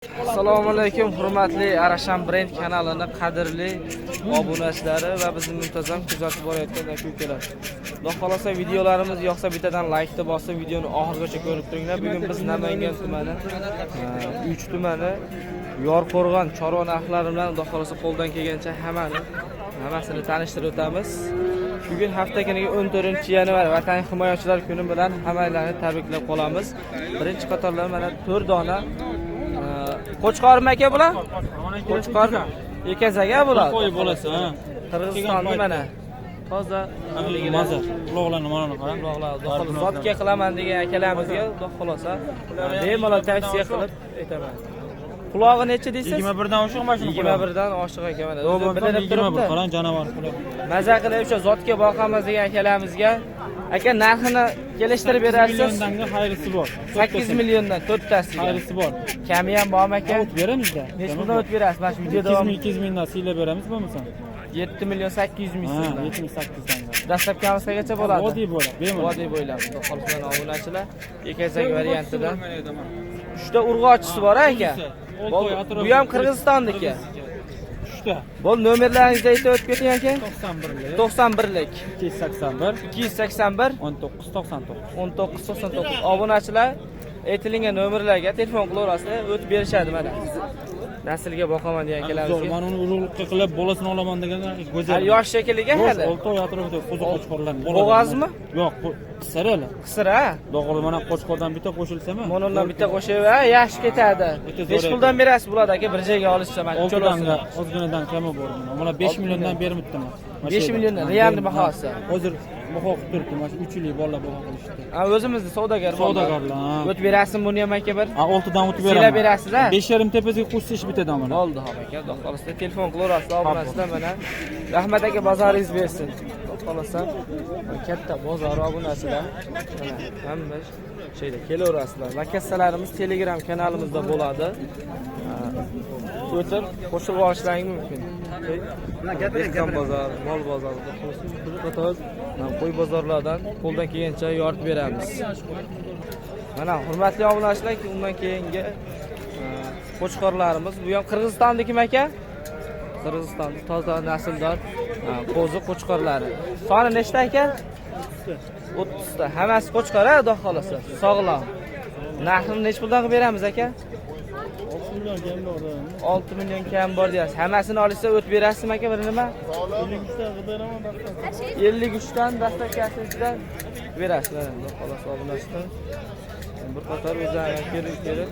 Assalomu alaykum, hurmatli Arasham Brand kanalining qadrli obunachilari va bizni muntazam kuzatib borayotgan aka-ukalar. Xudo xolasa videolarimiz yoqsa bittadan like-ni bosib, videoni oxirigacha ko'rib turinglar. Bugun biz Namangan tumani, Uch tumani Yorqo'rg'on chorva narxlari bilan xudo xolasa qo'ldan kelgancha hammasini tanishtirib o'tamiz. Bugun hafta kuniga 14-yanvar Vatan himoyachilar kuni bilan hammalarni tabriklab qolamiz. Birinchi qatorlar mana 4 dona Qo'chqormi aka bular? Qo'chqor ekazaga bular. Qo'y bo'lasi, ha. Qirg'izistonda mana. Toza maza. Quloqlarni mana qarang. Quloqlar zotga qilaman degan akalarimizga xudo xolosa bemalol tavsiya qilib aytaman. Qulog'i necha deysiz? 21 dan oshiq mashina. 21 dan oshiq ekan mana. O'zi bilinib turibdi. Qarang janavar quloq. Maza qilib o'sha zotga boqamiz degan akalarimizga aka narxini kelishtirib berasiz. 8 milliondan xayrisi bor. 8 milliondan 4 tasi. Xayrisi bor. Kami ham bormi aka? O't beramizda. Necha puldan o't berasiz? Mana shu video davom 200 mingdan siylab beramiz bo'lmasa. 7 million 800 ming so'm. 78 dan. Dastlabki qanchaga bo'ladi? Vodiy bo'ladi, bemalol. Vodiy bo'ylab. Qolgan obunachilar ekazak variantida. 3 ta urg'ochisi bor aka. Bu ham Qirg'izistonniki. 3 ta. Bu nomerlaringizni aytib o'tib keting aka. 91lik 281 281 1999 1999 obunachilar aytilgan nomerlarga telefon qilaverasizlar, o'tib berishadi mana. Naslga boqaman degan kelarimizga. Men uni urug'likqa qilib bolasini olaman degan go'zal. Yosh shekilliga hali. 6 oy atrofida qo'ziq qo'chqorlarni. Bo'g'azmi? Yo'q, qisir hali. Qisir ha? Doğru mana qo'chqordan bitta qo'shilsa-mi? Monondan bitta qo'shib, yaxshi ketadi. Necha puldan berasiz bularga aka bir joyga olishsa mana cho'losini. Ozginadan kami bor buni. Mana 5 milliondan beribdim. 5 milliondan realni bahosi. Hozir baho qilib turibdi. Mana 3 yillik bolalar baho qilishdi. Ha, o'zimizni savdogar bor. Savdogarlar. O'tib berasizmi buni ham aka bir? Ha, 6 dan o'tib beraman. Sizlar berasiz ha? 5,5 tepasiga qo'shsa ish bitadi mana. Oldi hop aka, xudo xolasa telefon qilaverasiz obunasidan mana. Rahmat aka bozoringiz bersin. Xolasa katta bozor obunasidan mana hamma şeyda kelaverasizlar. Lokatsiyalarimiz Telegram kanalimizda bo'ladi. O'tib qo'shib olishlaringiz mumkin. Dehqon bozor, mol bozori, qator qo'y bozorlardan qo'ldan kelgancha yoritib beramiz. Mana hurmatli obunachilar, undan keyingi qo'chqorlarimiz bu ham Qirg'izistondikimi aka? Qirg'iziston toza nasldor qo'zi qo'chqorlari. Soni nechta aka? 30 ta. Hammasi qo'chqor ha, xudo xolasa. Sog'lom. Narxini necha puldan qilib beramiz aka? 6 million kam bor. 6 million kam bor deysiz. Hammasini olishsa o'tib berasizmi aka bir nima? 53 dan qilib beraman dastlab. 53 dan dastlabkasidan berasizlar. Xudo xolasa obunasidan. Bir qator o'zlariga kelib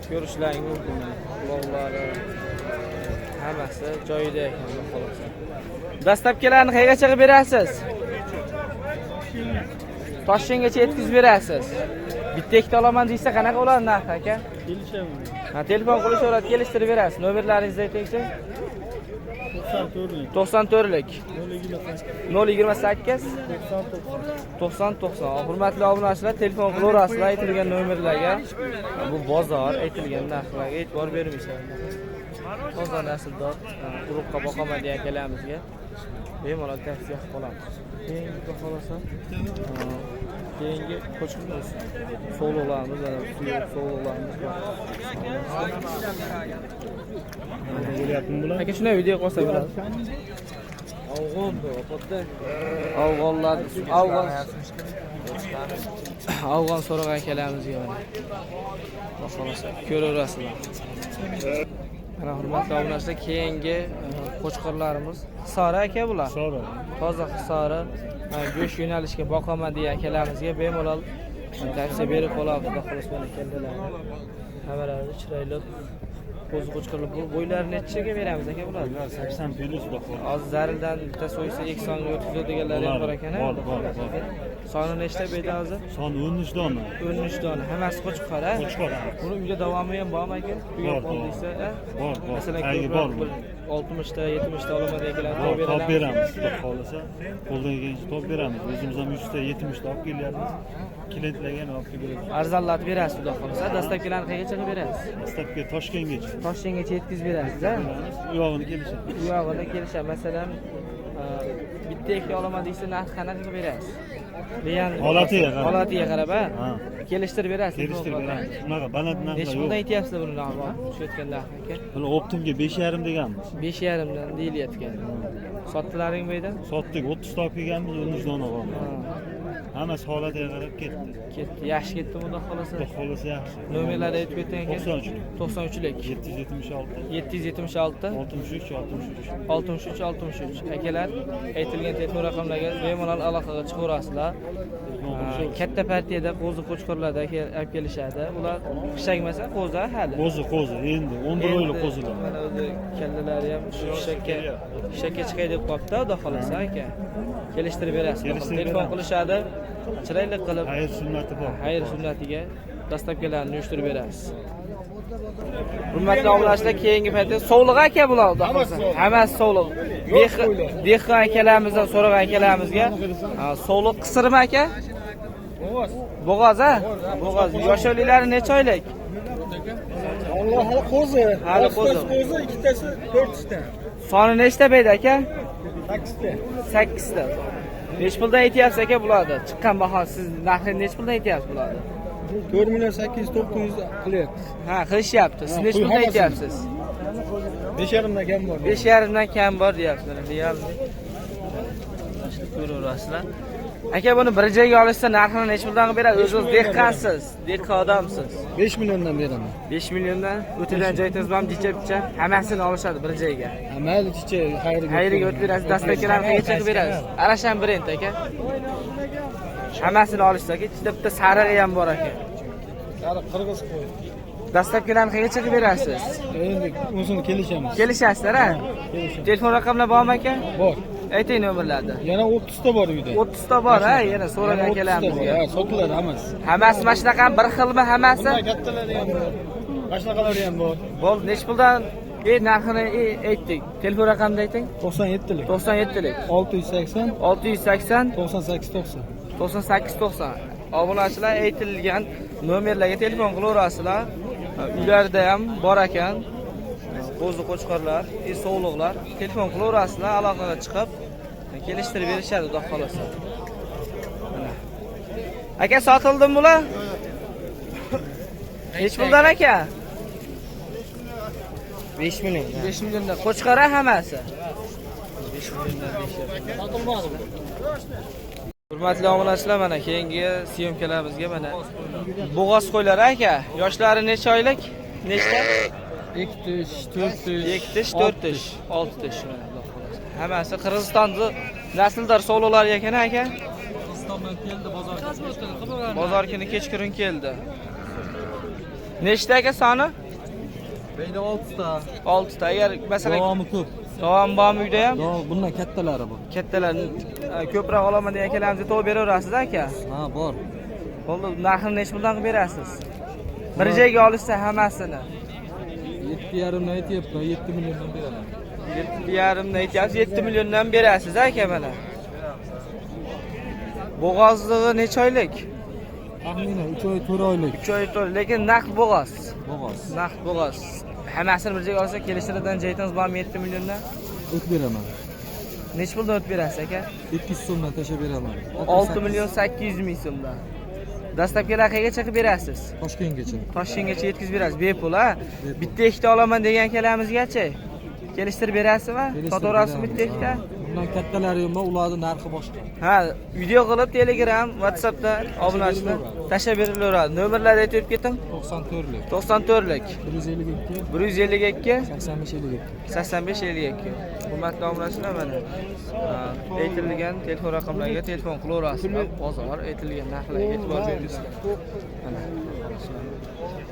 ko'rishlaringiz mumkin. Quloqlari hammasi joyida ekan, xudo xolasa. Dastlabkilarni qayergacha qilib berasiz? Toshkentgacha yetkazib berasiz. Bitta ikkita olaman deysa qanaqa bo'ladi narx aka? Kelishaman. Ha, telefon qilishaveradi, kelishtirib berasiz. Nomerlaringizni aytingchi. 94lik 028 90 Hurmatli obunachilar, telefon qilaverasizlar aytilgan nomerlarga. Bu bozor aytilgan narxlarga e'tibor bermaysiz. Toza nasldor urug'qa boqaman degan akalarimizga bemalol tavsiya qilib qolamiz. Keyingi xolasa keyingi qo'shimimiz sovliqlarimiz, suyuq sovliqlarimiz bor. Bo'lyapti bular. Aka shunday video qo'ysa bo'ladi. Afg'on so'ragan akalarimizga mana. Xolasa ko'raverasizlar. Mana hurmatli obunachilar, keyingi qo'chqorlarimiz Hisori aka bular. Hisori. Toza Hisori. Go'sht yo'nalishga boqaman degan akalarimizga bemalol tavsiya berib qolamiz. Xudo xolasa mana keldilar. Hammalari chiroyli qo'zi qo'chqorlar. Bu bo'ylari nechaga beramiz aka bular? 80 plus bor. Hozir zarildan bitta so'ysa 2 songa o'tkazadiganlar ham bor ekan. Bor. Soni nechta beda hozir? Soni 13 dona. 13 dona. Hammasi qo'chqor ha? Qo'chqor. Buni uyda davomi ham bormi aka? Bor. Bor. Masalan, bor. 60 ta, 70 ta olaman deganlar top beramiz. Xudo xolasa qo'ldan kelgancha top beramiz. O'zimiz ham 100 ta, 70 ta olib kelyapmiz. Klientlarga ham olib kelamiz. Arzonlatib berasiz, xudo xolasa. Dastlabkilarni qayergacha qilib berasiz? Dastlabki Toshkentgacha. Toshkentgacha yetkazib berasiz, ha? U yog'ini kelishadi. U yog'ini kelishadi. Masalan, bitta ikki olaman desa narx qanaqa qilib berasiz? Holatiga qarab. Holatiga qarab, ha? kelishtirib berasiz. Kelishtirib beramiz. Unaqa balandlarga Necha yo'q. puldan aytyapsizlar buni narxi? Tushayotgan narxi aka. Bular optimga 5,5 deganmiz. 5,5 dan deyilyotgan. Sotdilaring bu yerda? Sotdik 30 top kelganmiz, 13 dona qoldi. Hammasi holatiga qarab ketdi. Ketdi. Yaxshi ketdi bunda xolasa. Xudo xolasa yaxshi. Nomerlarni aytib keting aka. 93 93lik. 776 776 63 63 akalar aytilgan telefon raqamlariga bemalol aloqaga chiqaverasizlar. Katta partiyada qo'zi qo'chqorlarda olib kelishadi. Ular pishagmasa qo'zi hali. Qo'zi endi 11 oylik qo'zilar. Mana o'zi kallalari ham shu shakka chiqay deb qopti, xudo xolasa aka. Kelishtirib berasiz. Telefon qilishadi. Chiroyli qilib Xayr sunnati bor. xayr sunnatiga dastavkalarni uyushtirib berasiz. Hurmatli obunachilar, keyingi paytda sovliq aka bular. Hammasi sovliq. Dehqon akalarimizdan so'ragan akalarimizga sovliq qisirmi aka? Bo'g'oz a? Bo'g'oz. Yoshliklari necha oylik? Alloh qo'zi. Hali qo'zi. Qo'zi ikkitasi 4 ta. Soni nechta beydi aka? 8 ta. 8 ta. Nech puldan aytyapsiz aka bularni? Chiqqan baho siz narxini nech puldan aytyapsiz bularni? 4 million 800-900 qilyapti. Ha, qilishyapti. Siz nech puldan aytyapsiz? 5,5 dan kam bor. 5,5 dan kam bor deyapsizlar. Realni. Ko'raverasizlar. Aka buni bir joyga olishsa narxini nech puldan qilib beradi? O'zingiz dehqonsiz, dehqon odamsiz. 5 milliondan beraman. 5 milliondan o'tadan joyingiz ham dicha hammasini olishadi bir joyga. Mayli chicha xayriga. Xayriga o'tib berasiz, dastavkalarni qilib qilib berasiz. Arashan brend aka. Hammasini olishsa aka, ichida bitta sarig'i ham bor aka. Sariq qirg'iz qo'y. Dastavkalarni qilib qilib berasiz. Endi o'zini kelishamiz. Kelishasizlar a? Telefon raqamlar bormi aka? Bor. Ayting nomerlarni. Yana 30 ta bor uyda. 30 ta bor ha, yana so'ragan akalarimizga. Ha, sotiladi hammasi. Hammasi mana shunaqa bir xilmi hammasi? Kattalari ham bor. Mashnaqalari ham bor. Bo'ldi, nech puldan narxini aytdik. Telefon raqamini ayting. 97 lik. 97 lik. 680 680 9890. 9890. Obunachilar aytilgan nomerlarga telefon qilaverasizlar. Uylarda ham bor ekan. Qo'zi qo'chqorlar, sovliqlar telefon qilaverasizlar, aloqaga chiqib kelishtirib berishadi, xudo xolasa. Mana. Aka sotildimi bular? Hech puldan aka? 5 million. 5 milliondan qo'chqora hammasi. 5 milliondan sotilmadi. Hurmatli obunachilar, mana keyingi syomkalarimizga mana bo'g'oz qo'ylar aka. Yoshlari necha oylik? Nechta? 2 tish, 4 tish, 2 tish, 4 tish, 6 tish. Hammasi Qirg'izistonda nasldor sovliqlar ekan aka. Qirg'izistondan keldi bozorga. Bozor kuni kechqurun keldi. Nechta aka soni? Beyda 6 ta. 6 ta. Agar masalan Davomi ko'p. davom bormi uyda ham? Bundan kattalari bor. Kattalar ko'proq olaman degan akalarimizga to'g'ri beraverasiz aka. Ha, bor. Bo'ldi, narxini nech puldan qilib berasiz? Bir joyga olishsa hammasini 7,5 dan aytyapman, 7 milliondan beraman. 7,5 dan aytyapsiz, 7 milliondan berasiz aka mana. Bo'g'ozligi necha oylik? Taxminan 3 oy, 4 oylik. 3 oy to'rt, lekin naqd bo'g'oz. Bo'g'oz. Naqd bo'g'oz. Hammasini bir joyga olsa kelishtiradigan joyingiz bormi 7 milliondan? O't beraman. Nech puldan o'tib berasiz aka? 200 so'mdan tashlab beraman. 6 million 800 ming so'mdan. Dastavkalar qayergacha qilib berasiz? Toshkentgacha. Toshkentgacha yetkazib berasiz, bepul a? Bitta ikkita olaman degan akalarimizgacha kelishtirib berasizmi? Sotaverasizmi bitta ikkita? Bundan kattalari ham bor, ularning narxi boshqa. Ha, video qilib Telegram, WhatsAppda obunachilar tashlab berilaveradi. Nomerlarni aytib keting. 94 lik. 94 lik. 152 152 85 52. 85 52. Hurmatli obunachilar, mana aytilgan telefon raqamlariga telefon qilaverasizlar. Bozor aytilgan narxlarga e'tibor beringizlar. Mana.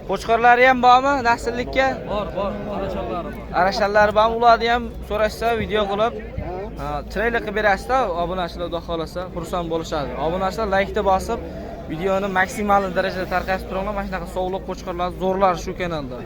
Qo'chqorlari ham bormi nasllikka? Bor, arashanlari bor. Arashanlari bormi? Ularni ham so'rashsa video qilib chiroyli qilib berasizda, obunachilar xudo xolasa xursand bo'lishadi. Obunachilar laykni bosib, videoni maksimal darajada tarqatib turinglar. Mana shunaqa sovliq qo'chqorlar zo'rlar shu kanalda.